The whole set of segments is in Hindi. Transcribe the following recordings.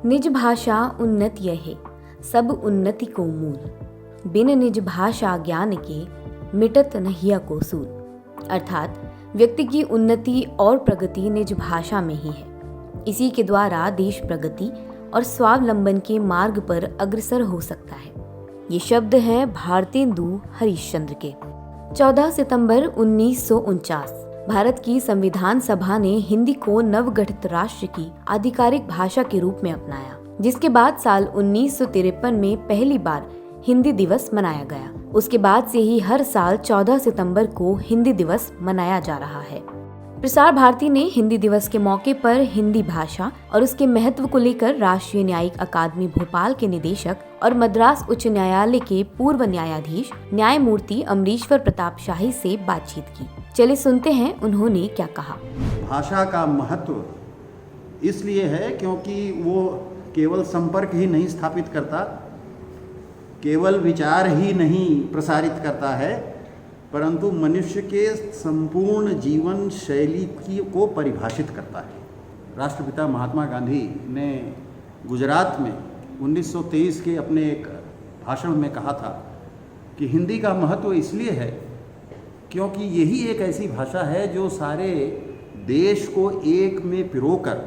निज भाषा उन्नत यहे, सब उन्नति को मूल। बिन निज भाषा ज्ञान के, मिटत नहिया को सूल। अर्थात व्यक्ति की उन्नति और प्रगति निज भाषा में ही है। इसी के द्वारा देश प्रगति और स्वावलंबन के मार्ग पर अग्रसर हो सकता है। ये शब्द हैं भारतेंदु हरिश्चंद्र के। 14 सितंबर 1949 भारत की संविधान सभा ने हिंदी को नवगठित राष्ट्र की आधिकारिक भाषा के रूप में अपनाया, जिसके बाद साल 1953 में पहली बार हिंदी दिवस मनाया गया। उसके बाद से ही हर साल 14 सितंबर को हिंदी दिवस मनाया जा रहा है। प्रसार भारती ने हिंदी दिवस के मौके पर हिंदी भाषा और उसके महत्व को लेकर राष्ट्रीय न्यायिक अकादमी भोपाल के निदेशक और मद्रास उच्च न्यायालय के पूर्व न्यायाधीश न्यायमूर्ति अमरीश्वर प्रताप शाही से बातचीत की। चलिए सुनते हैं उन्होंने क्या कहा। भाषा का महत्व इसलिए है क्योंकि वो केवल संपर्क ही नहीं स्थापित करता, केवल विचार ही नहीं प्रसारित करता है, परंतु मनुष्य के संपूर्ण जीवन शैली को परिभाषित करता है। राष्ट्रपिता महात्मा गांधी ने गुजरात में 1923 के अपने एक भाषण में कहा था कि हिंदी का महत्व इसलिए है क्योंकि यही एक ऐसी भाषा है जो सारे देश को एक में पिरोकर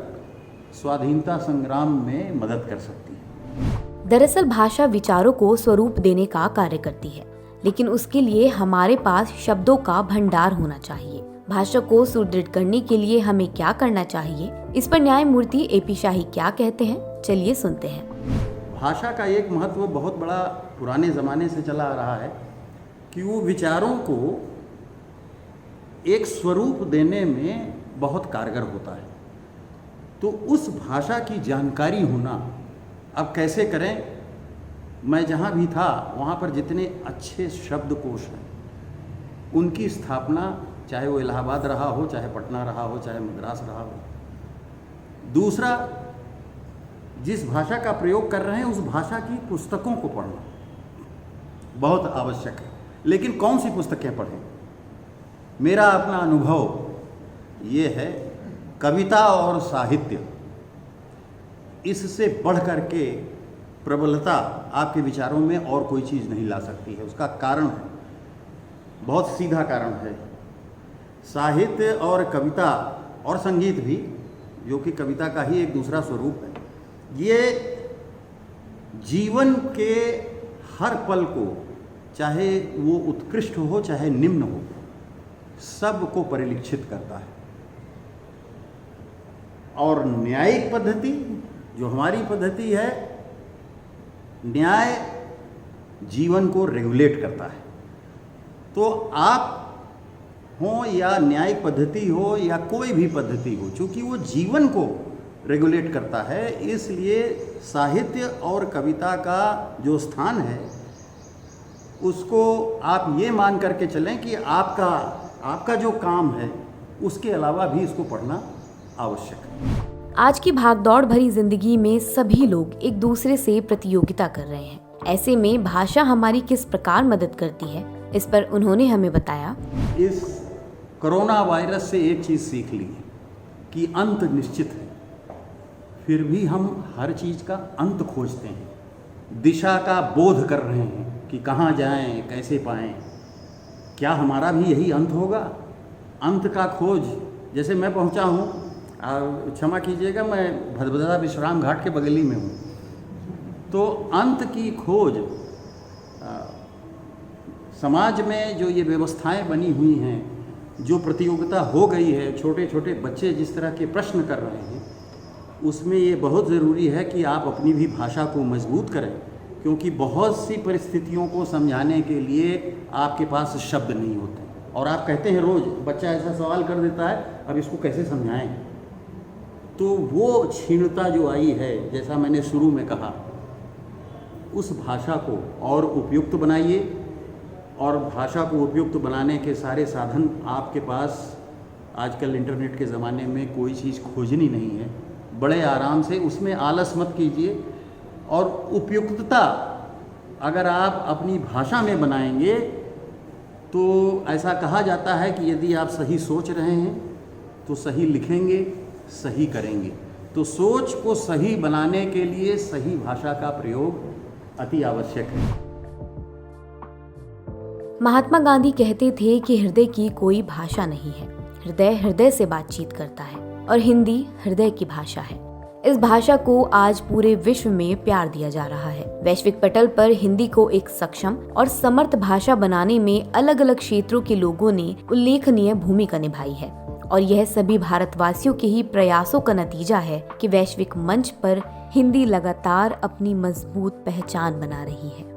स्वाधीनता संग्राम में मदद कर सकती है। दरअसल भाषा विचारों को स्वरूप देने का कार्य करती है, लेकिन उसके लिए हमारे पास शब्दों का भंडार होना चाहिए। भाषा को सुदृढ़ करने के लिए हमें क्या करना चाहिए, इस पर न्यायमूर्ति AP शाही क्या कहते हैं, चलिए सुनते हैं। भाषा का एक महत्व बहुत बड़ा पुराने ज़माने से चला आ रहा है कि वो विचारों को एक स्वरूप देने में बहुत कारगर होता है। तो उस भाषा की जानकारी होना, अब कैसे करें, मैं जहाँ भी था वहाँ पर जितने अच्छे शब्दकोश हैं उनकी स्थापना, चाहे वो इलाहाबाद रहा हो, चाहे पटना रहा हो, चाहे मद्रास रहा हो। दूसरा, जिस भाषा का प्रयोग कर रहे हैं उस भाषा की पुस्तकों को पढ़ना बहुत आवश्यक है। लेकिन कौन सी पुस्तकें पढ़ें? मेरा अपना अनुभव ये है, कविता और साहित्य, इससे बढ़ कर के प्रबलता आपके विचारों में और कोई चीज़ नहीं ला सकती है। उसका कारण है, बहुत सीधा कारण है, साहित्य और कविता और संगीत भी, जो कि कविता का ही एक दूसरा स्वरूप है, ये जीवन के हर पल को, चाहे वो उत्कृष्ट हो चाहे निम्न हो, सब को परिलक्षित करता है। और न्यायिक पद्धति, जो हमारी पद्धति है, न्याय जीवन को रेगुलेट करता है। तो आप हो या न्यायिक पद्धति हो या कोई भी पद्धति हो, चूँकि वो जीवन को रेगुलेट करता है, इसलिए साहित्य और कविता का जो स्थान है उसको आप ये मान करके चलें कि आपका जो काम है उसके अलावा भी इसको पढ़ना आवश्यक है। आज की भागदौड़ भरी जिंदगी में सभी लोग एक दूसरे से प्रतियोगिता कर रहे हैं। ऐसे में भाषा हमारी किस प्रकार मदद करती है, इस पर उन्होंने हमें बताया। इस कोरोना वायरस से एक चीज़ सीख ली है कि अंत निश्चित है, फिर भी हम हर चीज़ का अंत खोजते हैं, दिशा का बोध कर रहे हैं कि कहाँ जाएं, कैसे पाएं। क्या हमारा भी यही अंत होगा? अंत का खोज, जैसे मैं पहुँचा हूँ, क्षमा कीजिएगा, मैं भदभदा विश्राम घाट के बगली में हूँ, तो अंत की खोज, समाज में जो ये व्यवस्थाएं बनी हुई हैं, जो प्रतियोगिता हो गई है, छोटे छोटे बच्चे जिस तरह के प्रश्न कर रहे हैं, उसमें ये बहुत ज़रूरी है कि आप अपनी भी भाषा को मजबूत करें, क्योंकि बहुत सी परिस्थितियों को समझाने के लिए आपके पास शब्द नहीं होते। और आप कहते हैं रोज़, बच्चा ऐसा सवाल कर देता है, अब इसको कैसे समझाएं? तो वो क्षीणता जो आई है, जैसा मैंने शुरू में कहा, उस भाषा को और उपयुक्त बनाइए। और भाषा को उपयुक्त बनाने के सारे साधन आपके पास, आजकल इंटरनेट के ज़माने में कोई चीज़ खोजनी नहीं है, बड़े आराम से उसमें आलस मत कीजिए। और उपयुक्तता अगर आप अपनी भाषा में बनाएंगे तो ऐसा कहा जाता है कि यदि आप सही सोच रहे हैं तो सही लिखेंगे, सही करेंगे। तो सोच को सही बनाने के लिए सही भाषा का प्रयोग अति आवश्यक है। महात्मा गांधी कहते थे कि हृदय की कोई भाषा नहीं है, हृदय हृदय से बातचीत करता है और हिंदी हृदय की भाषा है। इस भाषा को आज पूरे विश्व में प्यार दिया जा रहा है। वैश्विक पटल पर हिंदी को एक सक्षम और समर्थ भाषा बनाने में अलग अलग क्षेत्रों के लोगों ने उल्लेखनीय भूमिका निभाई है और यह सभी भारतवासियों के ही प्रयासों का नतीजा है कि वैश्विक मंच पर हिंदी लगातार अपनी मजबूत पहचान बना रही है।